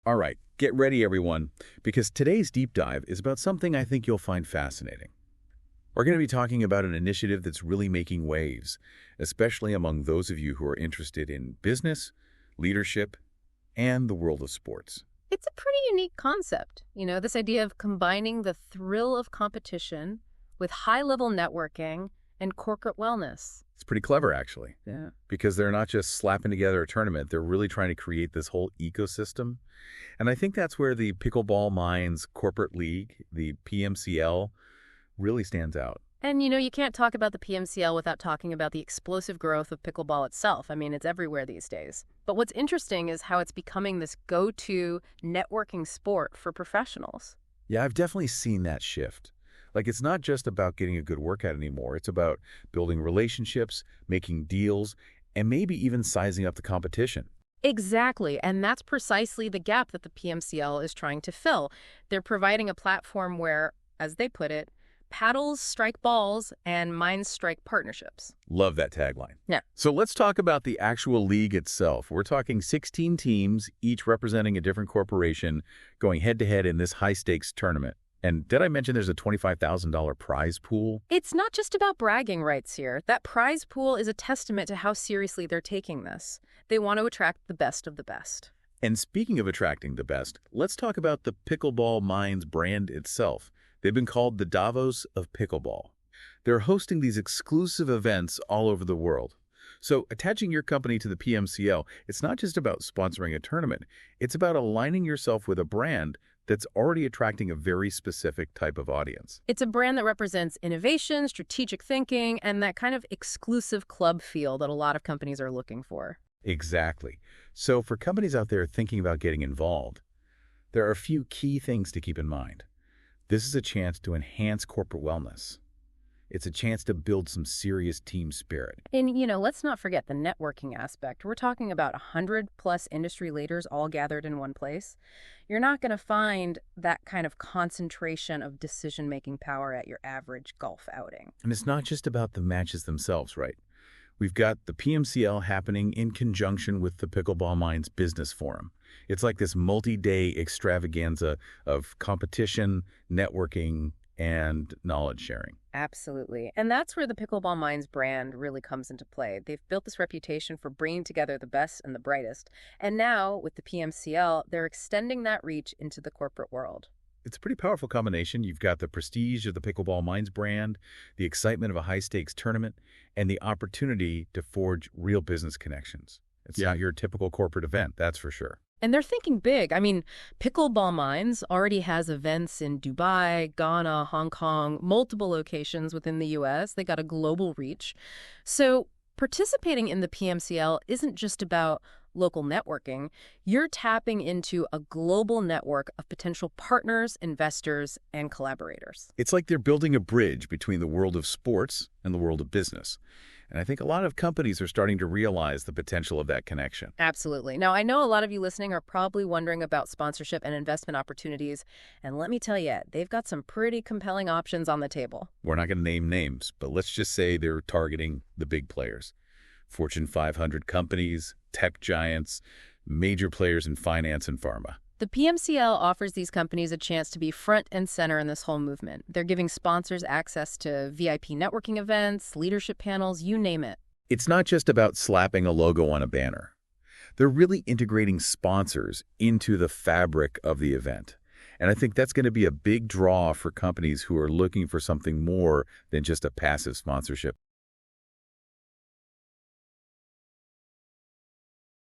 All right, get ready, everyone, because today's deep dive is about something I think you'll find fascinating. We're going to be talking about an initiative that's really making waves, especially among those of you who are interested in business, leadership, and the world of sports. It's a pretty unique concept, this idea of combining the thrill of competition with high-level networking and corporate wellness. It's pretty clever, actually, Yeah. because they're not just slapping together a tournament, they're really trying to create this whole ecosystem. And I think that's where the Pickleball Minds Corporate League, the PMCL, really stands out. And you can't talk about the PMCL without talking about the explosive growth of pickleball itself. I mean, it's everywhere these days. But what's interesting is how it's becoming this go-to networking sport for professionals. Yeah, I've definitely seen that shift. Like, it's not just about getting a good workout anymore. It's about building relationships, making deals, and maybe even sizing up the competition. Exactly, and that's precisely the gap that the PMCL is trying to fill. They're providing a platform where, as they put it, paddles strike balls and minds strike partnerships. Love that tagline. Yeah. So let's talk about the actual league itself. We're talking 16 teams, each representing a different corporation, going head-to-head in this high-stakes tournament. And did I mention there's a $25,000 prize pool? It's not just about bragging rights here. That prize pool is a testament to how seriously they're taking this. They want to attract the best of the best. And speaking of attracting the best, let's talk about the Pickleball Minds brand itself. They've been called the Davos of Pickleball. They're hosting these exclusive events all over the world. So attaching your company to the PMCL, it's not just about sponsoring a tournament. It's about aligning yourself with a brand that's already attracting a very specific type of audience. It's a brand that represents innovation, strategic thinking, and that kind of exclusive club feel that a lot of companies are looking for. Exactly. So for companies out there thinking about getting involved, there are a few key things to keep in mind. This is a chance to enhance corporate wellness. It's a chance to build some serious team spirit. And, let's not forget the networking aspect. We're talking about 100+ industry leaders all gathered in one place. You're not going to find that kind of concentration of decision-making power at your average golf outing. And it's not just about the matches themselves, right? We've got the PMCL happening in conjunction with the Pickleball Minds Business Forum. It's like this multi-day extravaganza of competition, networking, and knowledge sharing. Absolutely. And that's where the Pickleball Minds brand really comes into play. They've built this reputation for bringing together the best and the brightest. And now, with the PMCL, they're extending that reach into the corporate world. It's a pretty powerful combination. You've got the prestige of the Pickleball Minds brand, the excitement of a high-stakes tournament, and the opportunity to forge real business connections. It's not your typical corporate event, that's for sure. And they're thinking big. I mean, Pickleball Minds already has events in Dubai, Ghana, Hong Kong, multiple locations within the U.S. They got a global reach. So participating in the PMCL isn't just about local networking. You're tapping into a global network of potential partners, investors, and collaborators. It's like they're building a bridge between the world of sports and the world of business. And I think a lot of companies are starting to realize the potential of that connection. Absolutely. Now, I know a lot of you listening are probably wondering about sponsorship and investment opportunities. And let me tell you, they've got some pretty compelling options on the table. We're not going to name names, but let's just say they're targeting the big players. Fortune 500 companies, tech giants, major players in finance and pharma. The PMCL offers these companies a chance to be front and center in this whole movement. They're giving sponsors access to VIP networking events, leadership panels, you name it. It's not just about slapping a logo on a banner. They're really integrating sponsors into the fabric of the event. And I think that's going to be a big draw for companies who are looking for something more than just a passive sponsorship.